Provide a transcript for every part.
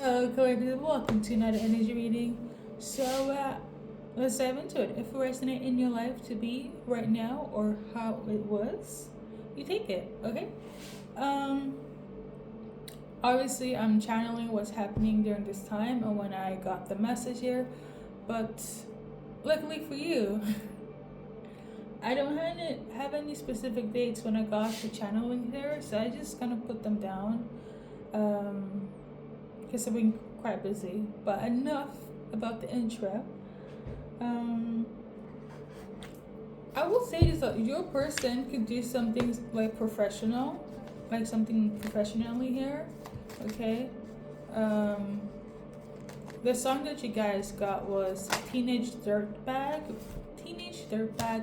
Collective, welcome to another energy reading. Let's dive into it. If it resonates in your life to be right now or how it was, you take it, okay? Um, Obviously, I'm channeling what's happening during this time and when I got the message here, but luckily for you, I don't have any specific dates when I got the channeling here, so I just kind of put them down. Because I've been quite busy. But enough about the intro. I will say this, that your person could do something like professional, like something professionally here, okay? The song that you guys got was Teenage Dirtbag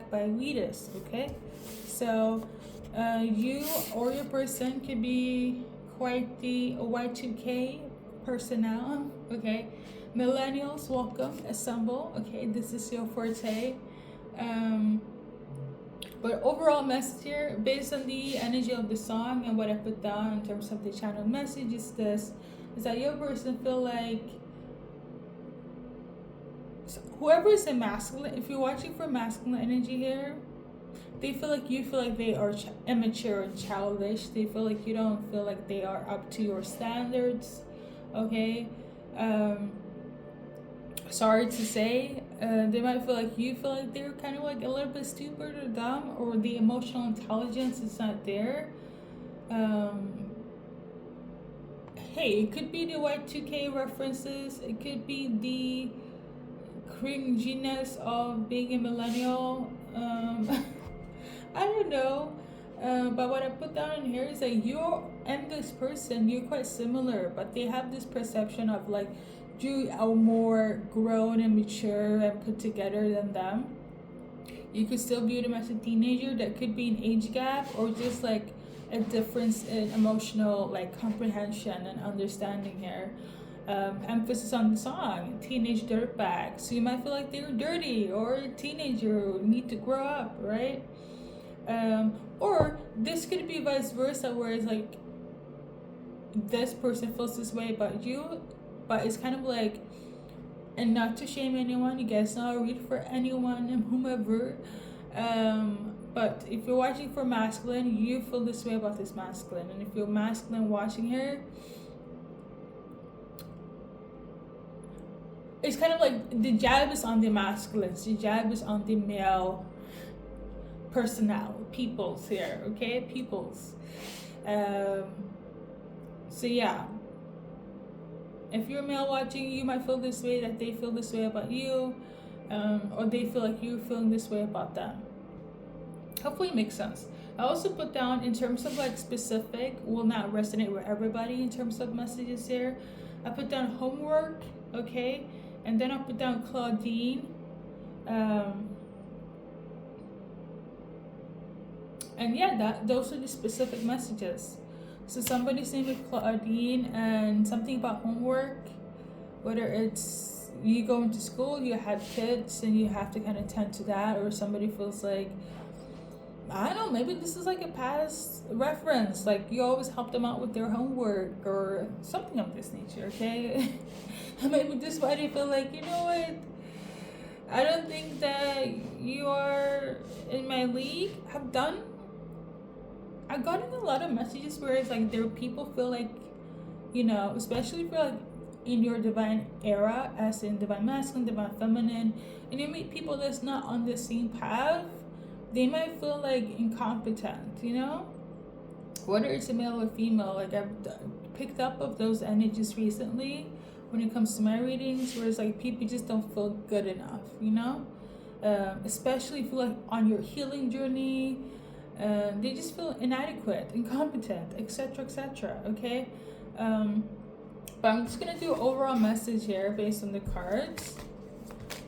by Weedus, okay? So you or your person could be quite the Y2K personnel, okay? Millennials, welcome, assemble, okay? This is your forte. But overall message here, based on the energy of the song and what I put down in terms of the channel message, is this: is that your person feel like whoever is a masculine, if you're watching for masculine energy here, they feel like you feel like they are immature and childish. They feel like you don't feel like they are up to your standards, okay? Sorry to say, they might feel like you feel like they're kind of like a little bit stupid or dumb, or the emotional intelligence is not there. Hey, it could be the Y2K references, it could be the cringiness of being a millennial. I don't know. But what I put down in here is that you and this person, you're quite similar, but they have this perception of like you are more grown and mature and put together than them. You could still view them as a teenager. That could be an age gap or just like a difference in emotional like comprehension and understanding here. Emphasis on the song, Teenage Dirtbag. So you might feel like they're dirty or a teenager, need to grow up, right? Or this could be vice versa, where it's like this person feels this way about you, but it's kind of like, and not to shame anyone, you guys not read for anyone and whomever, but if you're watching for masculine, you feel this way about this masculine. And if you're masculine watching here, it's kind of like the jab is on the masculines, the jab is on the male personnel, peoples here, okay? Peoples. So yeah, if you're male watching, you might feel this way, that they feel this way about you, or they feel like you're feeling this way about them. Hopefully it makes sense. I also put down, in terms of like specific, will not resonate with everybody in terms of messages here. I put down homework, okay? And then I put down Claudine. And yeah, those are the specific messages. So somebody's name is Claudine, and something about homework, whether it's you going to school, you have kids and you have to kind of tend to that, or somebody feels like, I don't know, maybe this is like a past reference, like you always help them out with their homework or something of this nature, okay? Maybe this is why they feel like, you know what, I don't think that you are in my league. I've gotten a lot of messages where it's like there people feel like, you know, especially for like in your divine era, as in divine masculine, divine feminine, and you meet people that's not on the same path, they might feel like incompetent, you know, whether it's a male or female. Like I've picked up of those energies recently when it comes to my readings, where it's like people just don't feel good enough, you know, especially if you're like on your healing journey. They just feel inadequate, incompetent, etc., okay? But I'm just gonna do an overall message here based on the cards,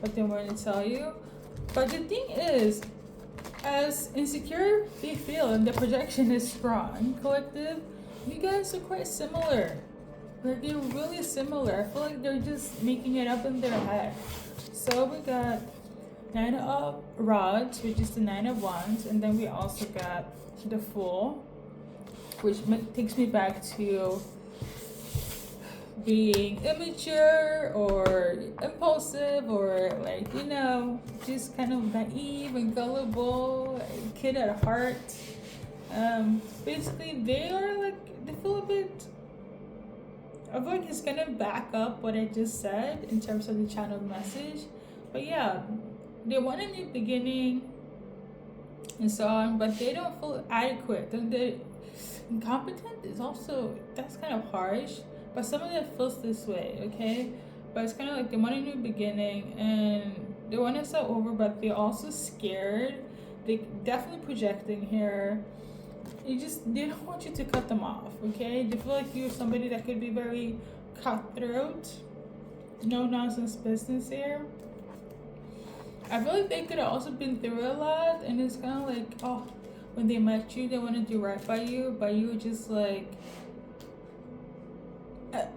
what they want to tell you. But the thing is, as insecure they feel and the projection is strong, collective, you guys are quite similar. Like they're really similar. I feel like they're just making it up in their head. So we got Nine of Rods, which is the Nine of Wands, and then we also got the Fool, which takes me back to being immature or impulsive or like, you know, just kind of naive and gullible, a kid at heart. Basically they are like, they feel a bit, I feel like it's gonna back up what I just said in terms of the channeled message. But yeah, they want a new beginning and so on, but they don't feel adequate. And they incompetent is also, that's kind of harsh, but some of them feels this way, okay? But it's kind of like they want a new beginning and they want to start over, but they're also scared. They definitely projecting here. They don't want you to cut them off, okay? They feel like you're somebody that could be very cutthroat, no nonsense business here. I feel like they could have also been through a lot, and it's kind of like, oh, when they met you, they want to do right by you, but you were just like,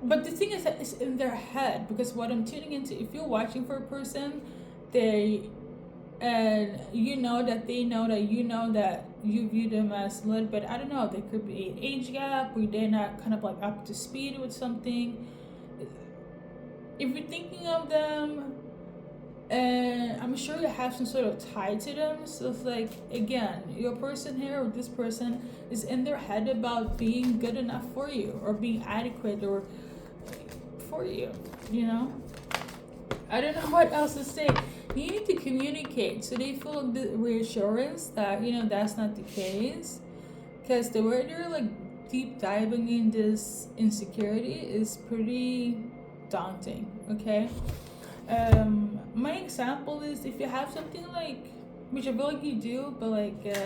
but the thing is that it's in their head, because what I'm tuning into, if you're watching for a person, and you know that they know that you know that you view them as a little bit, I don't know, there could be an age gap or they're not kind of like up to speed with something. If you're thinking of them, and I'm sure you have some sort of tie to them, so it's like, again, your person here or this person is in their head about being good enough for you or being adequate or for you, you know. I don't know what else to say. You need to communicate so they feel the reassurance that, you know, that's not the case, because the way they're like deep diving in this insecurity is pretty daunting, okay? My example is, if you have something like, which I feel like you do, but like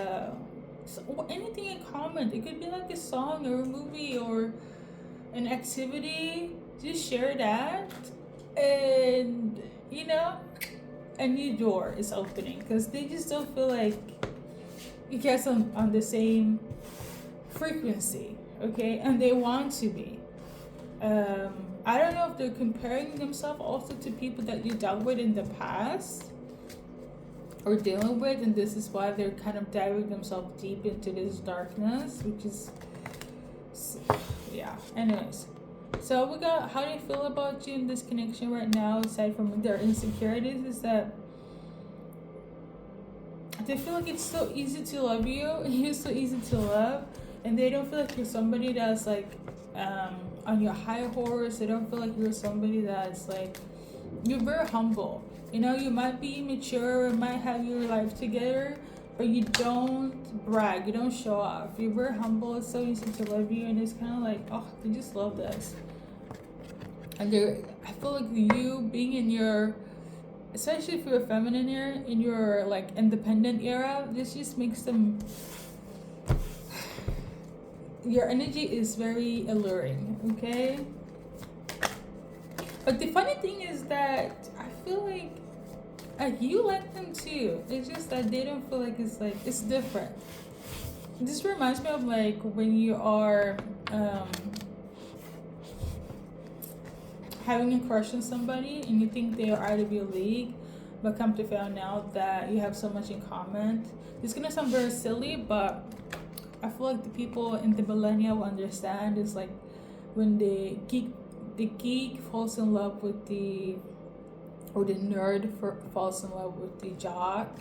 so anything in common, it could be like a song or a movie or an activity, just share that, and you know, a new door is opening, because they just don't feel like you guys on the same frequency, okay? And they want to be. I don't know if they're comparing themselves also to people that you dealt with in the past or dealing with, and this is why they're kind of diving themselves deep into this darkness, which is, yeah. Anyways, so we got how they feel about you in this connection right now, aside from their insecurities, is that they feel like it's so easy to love you and you're so easy to love, and they don't feel like you're somebody that's like on your high horse. They don't feel like you're somebody that's like, you're very humble, you know. You might be immature, might have your life together, but you don't brag, you don't show off, you're very humble. It's so easy to love you, and it's kind of like, oh, they just love this. And I feel like you being in your, especially if you're feminine here, in your like independent era, this just makes them, your energy is very alluring, okay? But the funny thing is that I feel like you like them too. It's just that they don't feel like it's different. This reminds me of like when you are having a crush on somebody and you think they are out of your league, but come to find out that you have so much in common. It's gonna sound very silly, but I feel like the people in the millennial will understand. Is like when the geek falls in love with the nerd falls in love with the jock,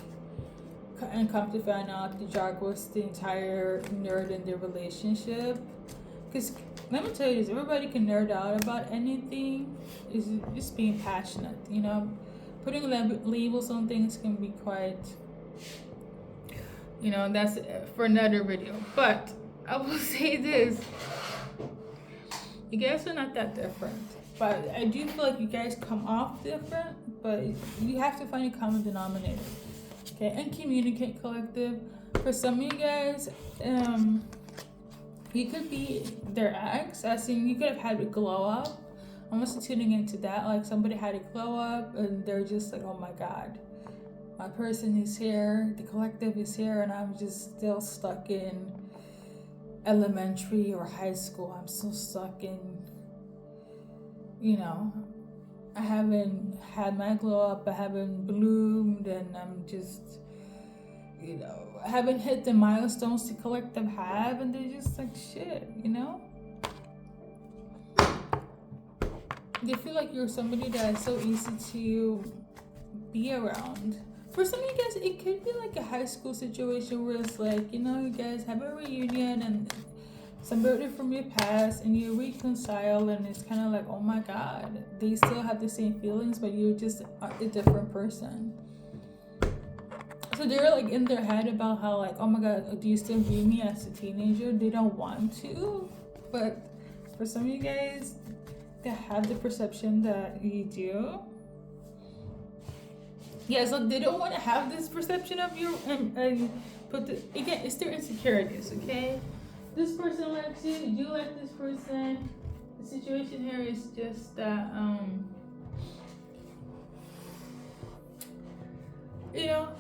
and come to find out the jock was the entire nerd in their relationship. Because let me tell you this, everybody can nerd out about anything. Is just being passionate, you know. Putting labels on things can be quite, you know, that's for another video. But I will say this, you guys are not that different, but I do feel like you guys come off different, but you have to find a common denominator, okay? And communicate, collective. For some of you guys, you could be their ex, as in you could have had a glow up. I'm also tuning into that, like somebody had a glow up and they're just like, oh my god, my person is here, the collective is here, and I'm just still stuck in elementary or high school. I'm still stuck in, you know, I haven't had my glow up, I haven't bloomed, and I'm just, you know, I haven't hit the milestones the collective have, and they're just like, shit, you know? they feel like you're somebody that's so easy to be around. For some of you guys, it could be like a high school situation where it's like, you guys have a reunion and somebody from your past and you reconcile, and it's kind of like, oh my god, they still have the same feelings, but you're just a different person. So they're like in their head about how, like, oh my god, do you still view me as a teenager? They don't want to, but for some of you guys that have the perception that you do, yeah, so they don't want to have this perception of you, but again, it's their insecurities, okay? This person likes you, you like this person. The situation here is just that,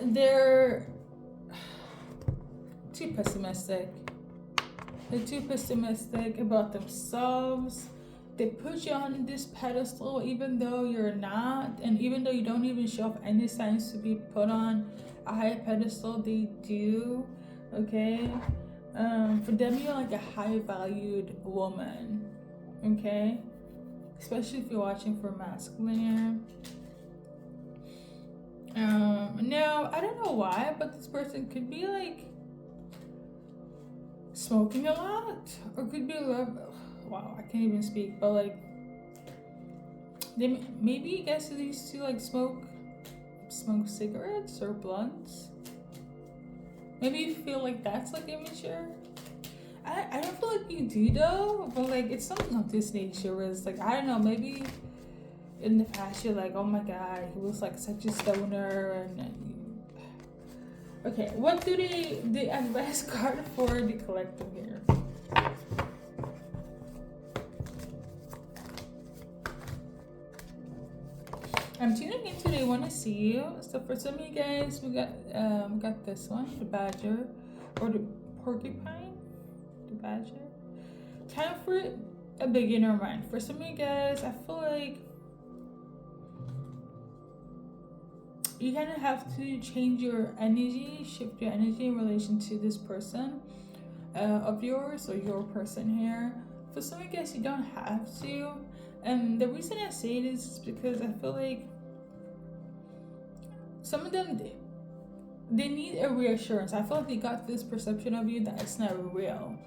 they're too pessimistic. They're too pessimistic about themselves. They put you on this pedestal even though you're not, and even though you don't even show up any signs to be put on a high pedestal, they do. Okay, for them, you're like a high valued woman. Okay, especially if you're watching for masculine. Now I don't know why, but this person could be like smoking a lot, or could be wow, I can't even speak, but like they maybe you guys used to like smoke cigarettes or blunts. Maybe you feel like that's like immature. I don't feel like you do though, but like it's something of this nature where it's like, I don't know, maybe in the past you're like, oh my god, he was like such a stoner, and okay, what do the advice card for the collective here? I'm tuning into they want to see you. So for some of you guys, we got this one, the badger, or the porcupine, the badger. Time for a beginner mind. For some of you guys, I feel like you kind of have to change your energy, shift your energy in relation to this person of yours, or your person here. For some of you guys, you don't have to. And the reason I say it is because I feel like some of them, they need a reassurance. I feel like they got this perception of you that it's not real.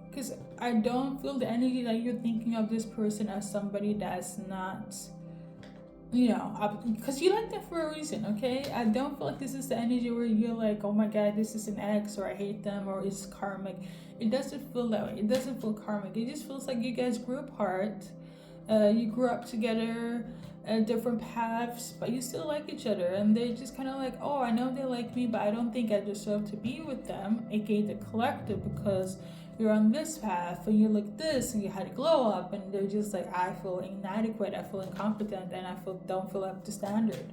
Because I don't feel the energy that you're thinking of this person as somebody that's not, because you like them for a reason, okay? I don't feel like this is the energy where you're like, oh my god, this is an ex, or I hate them, or it's karmic. It doesn't feel that way. It doesn't feel karmic. It just feels like you guys grew apart. You grew up together, different paths, but you still like each other. And they're just kind of like, oh, I know they like me, but I don't think I deserve to be with them, aka the collective, because you're on this path and you look this and you had a glow up, and they're just like, I feel inadequate, I feel incompetent, and I don't feel up to standard.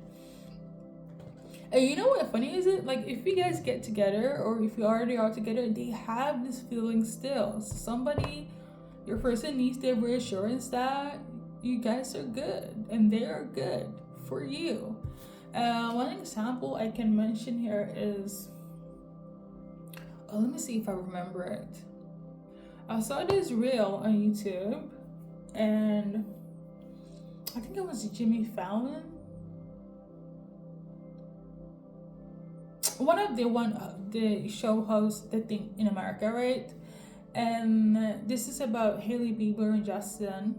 And you know what funny is it? Like, if you guys get together, or if you already are together, they have this feeling still. So somebody, your person needs their reassurance that you guys are good and they are good for you. One example I can mention here is, let me see if I remember it. I saw this reel on YouTube, and I think it was Jimmy Fallon. One of the show hosts, the thing in America, right? And this is about Hailey Bieber and Justin.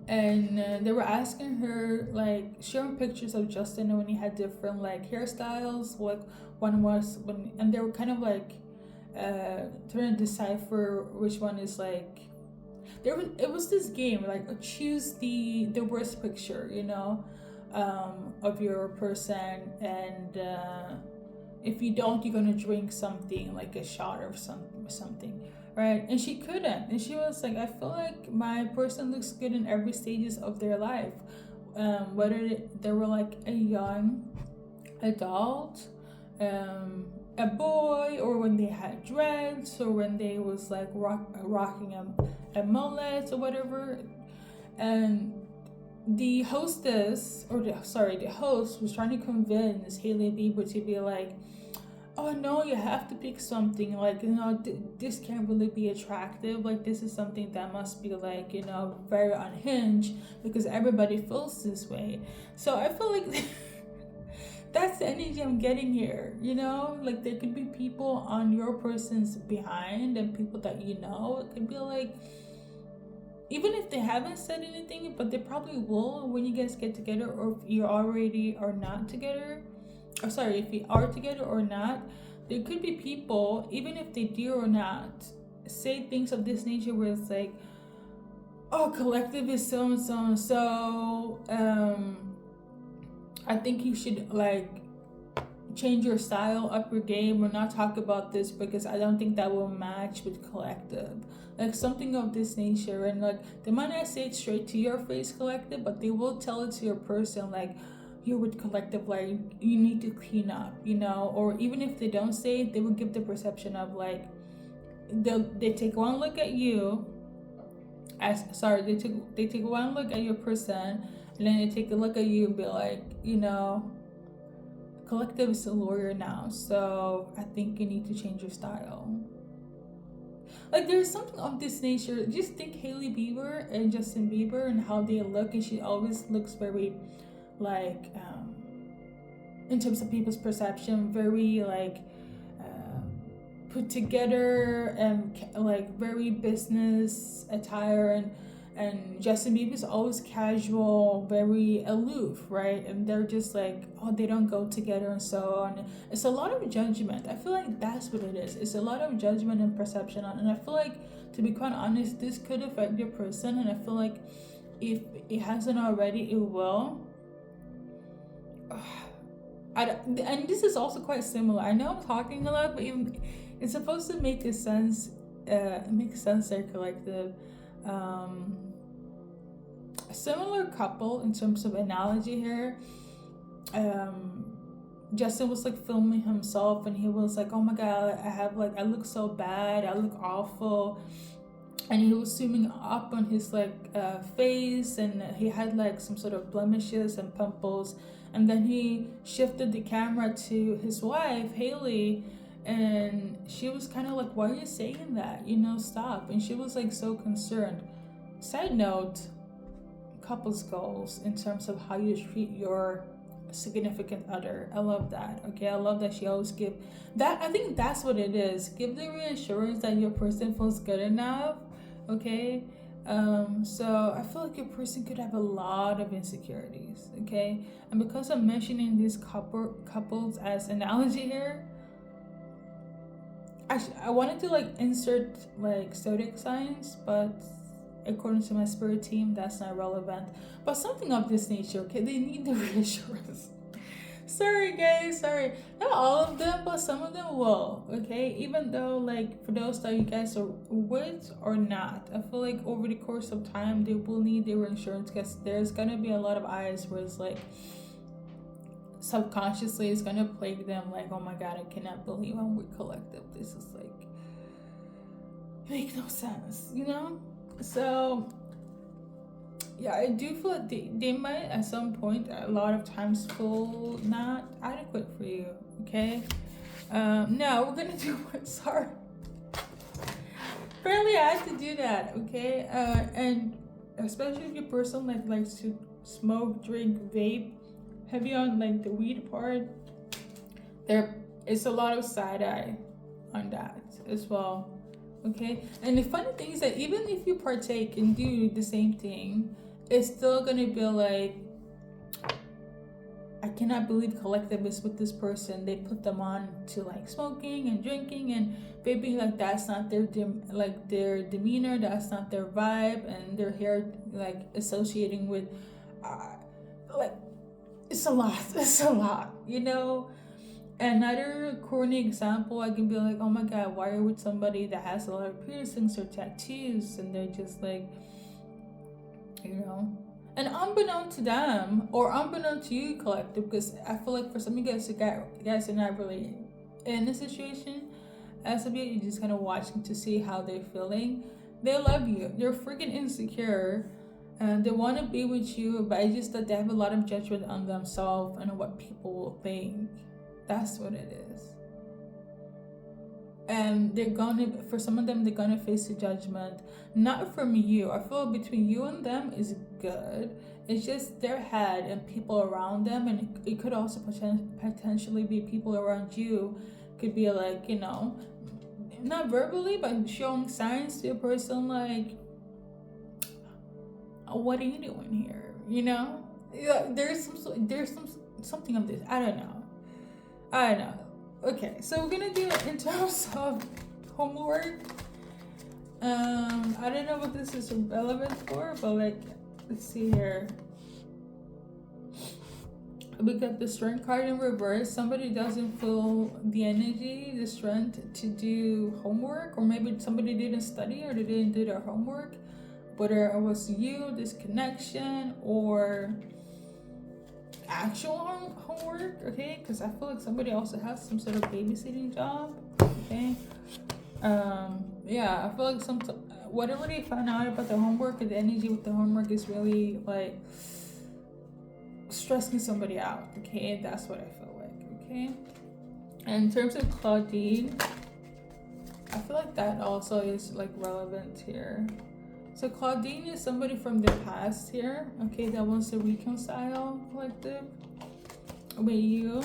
And they were asking her, like, showing pictures of Justin when he had different like hairstyles. Like one was and they were kind of like trying to decipher which one is like. It was this game like, choose the worst picture, of your person, and if you don't, you're gonna drink something like a shot or something, right? And she couldn't, and she was like, I feel like my person looks good in every stages of their life, whether they were like a young adult, a boy, or when they had dreads, or when they was like rocking a mullet or whatever. And the host was trying to convince Hailey Bieber to be like, oh no, you have to pick something like, this can't really be attractive, like this is something that must be like, very unhinged, because everybody feels this way. So I feel like that's the energy I'm getting here, like there could be people on your person's behind and people that it could be like, even if they haven't said anything, but they probably will when you guys get together, or if you already are not together, or sorry, if you are together or not, there could be people, even if they do or not, say things of this nature where it's like, oh, collective is so and so and so, I think you should like change your style, up your game, or not talk about this because I don't think that will match with collective, like something of this nature. And like they might not say it straight to your face, collective, but they will tell it to your person, like, you're with collective, like you need to clean up, or even if they don't say it, they will give the perception of like, they take one look at you they take one look at your person, and then they take a look at you and be like, collective is a lawyer now, so I think you need to change your style. Like there's something of this nature. Just think Hailey Bieber and Justin Bieber and how they look, and she always looks very like, in terms of people's perception, very like put together and like very business attire, and Justin Bieber's always casual, very aloof, right? And they're just like, oh, they don't go together and so on. It's a lot of judgment. I feel like that's what it is. It's a lot of judgment and perception and I feel like, to be quite honest, this could affect your person, and I feel like if it hasn't already, it will. And this is also quite similar. I know I'm talking a lot, but it's supposed to make a sense. Make sense there, collective. A similar couple in terms of analogy here. Justin was like filming himself, and he was like, "Oh my god, I look so bad. I look awful." And he was zooming up on his like face, and he had like some sort of blemishes and pimples. And then he shifted the camera to his wife, Hailey, and she was kind of like, why are you saying that? Stop. And she was like so concerned. Side note, couples goals in terms of how you treat your significant other. I love that. Okay, I love that she always give that. I think that's what it is. Give the reassurance that your person feels good enough. Okay. So I feel like your person could have a lot of insecurities, okay? And because I'm mentioning these couples as analogy here, I wanted to like insert like zodiac signs, but according to my spirit team, that's not relevant. But something of this nature, okay? They need the reassurance. Sorry guys, sorry. Not all of them, but some of them will, okay? Even though like for those that you guys are with or not, I feel like over the course of time they will need their insurance, because there's gonna be a lot of eyes where it's like subconsciously it's gonna plague them, like, oh my god, I cannot believe I'm with collective. This is like make no sense, So yeah, I do feel like they might at some point a lot of times feel not adequate for you, okay? Now we're gonna do what, sorry. Apparently I had to do that, okay? And especially if your person like likes to smoke, drink, vape, heavy on like the weed part, there is a lot of side eye on that as well. Okay, and the funny thing is that even if you partake and do the same thing, it's still gonna be like, I cannot believe collective is with this person. They put them on to like smoking and drinking and vaping, like that's not their their demeanor, that's not their vibe, and they're here like associating with like it's a lot, Another corny example, I can be like, oh my god, why are you with somebody that has a lot of piercings or tattoos, and they're just like, and unbeknown to them or unbeknown to you, collective, because I feel like for some of you guys are not really in a situation as of yet. You're just kind of watching to see how they're feeling. They love you. They're freaking insecure. And they want to be with you, but it's just that they have a lot of judgment on themselves and on what people will think. That's what it is. and for some of them, they're gonna face the judgment, not from you. I feel between you and them is good. It's just their head and people around them, and it could also potentially be people around you. Could be like, not verbally, but showing signs to a person like, what are you doing here? Yeah, there's something of this. I don't know. Okay, so we're gonna do it in terms of homework. I don't know what this is relevant for, but like, let's see here. We got the strength card in reverse. Somebody doesn't feel the energy, the strength to do homework, or maybe somebody didn't study or they didn't do their homework. Whether it was you, this connection, or actual homework, okay? Because I feel like somebody also has some sort of babysitting job, okay? Yeah, I feel like whatever they found out about the homework and the energy with the homework is really like stressing somebody out, okay? That's what I feel like, okay? And in terms of Claudine, I feel like that also is like relevant here. So Claudine is somebody from the past here, okay, that wants to reconcile collective with you,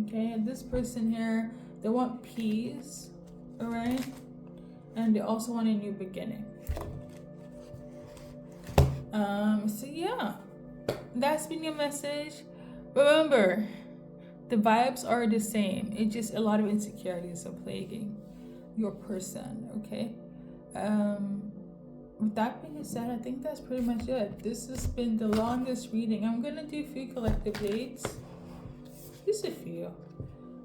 okay? And this person here, they want peace, all right? And they also want a new beginning. So yeah, that's been your message. Remember, the vibes are the same. It's just a lot of insecurities are plaguing your person, okay? With that being said, I think that's pretty much it. This has been the longest reading. I'm gonna do a few collective dates. Just a few.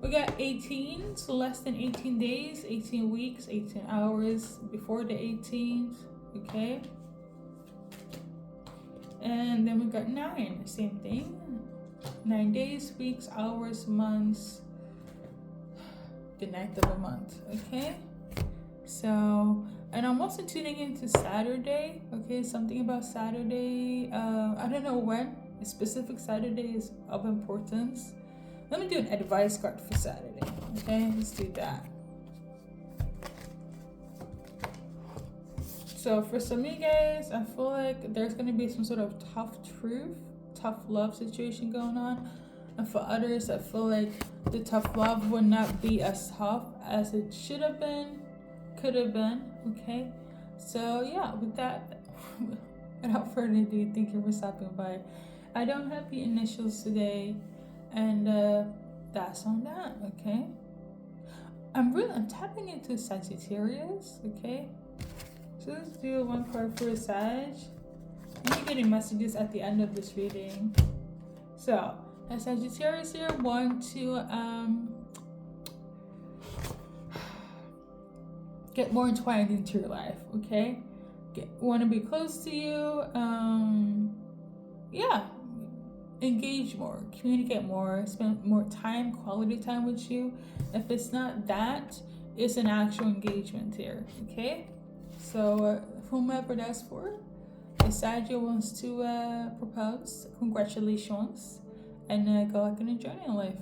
We got 18, so less than 18 days, 18 weeks, 18 hours before the 18th, okay? And then we got 9, same thing. 9 days, weeks, hours, months, the 9th of a month, okay? So, and I'm also tuning into Saturday, okay? Something about Saturday. I don't know when. A specific Saturday is of importance. Let me do an advice card for Saturday, okay? Let's do that. So for some of you guys, I feel like there's going to be some sort of tough love situation going on. And for others, I feel like the tough love will not be as tough as it should have been, could have been, okay? So yeah, with that, without further ado, thank you for stopping by. I don't have the initials today, and that's on that, okay? I'm tapping into Sagittarius, okay? So let's do one card for Sag. I'm getting messages at the end of this reading. So, as Sagittarius here, want to get more entwined into your life, okay? Want to be close to you, yeah, engage more, communicate more, spend more time, quality time with you. If it's not that, it's an actual engagement here, okay? So whomever that's for, if Sagittarius wants to propose, congratulations, and go like and enjoy your life.